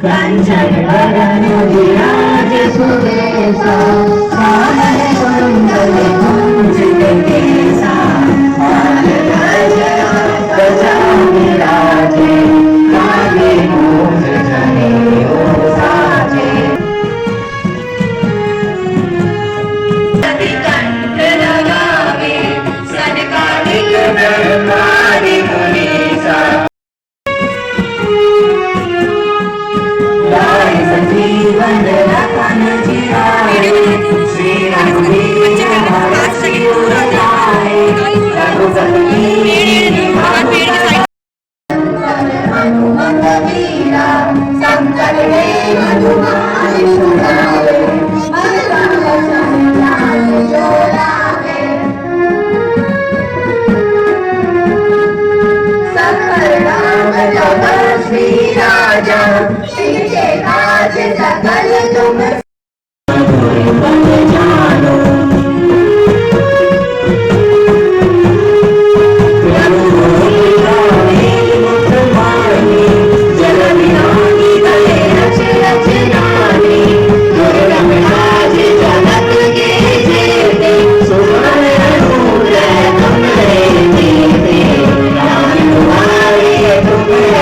कंचन बरन विराज सुबेसा कानन कुंडल कुंचित केसा हाथ गजरा ध्वजा विराजे कांधे मूंज जनेऊ साजे कंठ लगावे सनकादिक ब्रह्मादि मुनीसा संजीवन लखन जियाए श्री रघुवीर हरषि लाए रघुपति हनुमत वीरा संकट हे हनुमान छुड़ावे मन क्रम जान जो लावे सकल राम जगत श्री राजा सकल तुम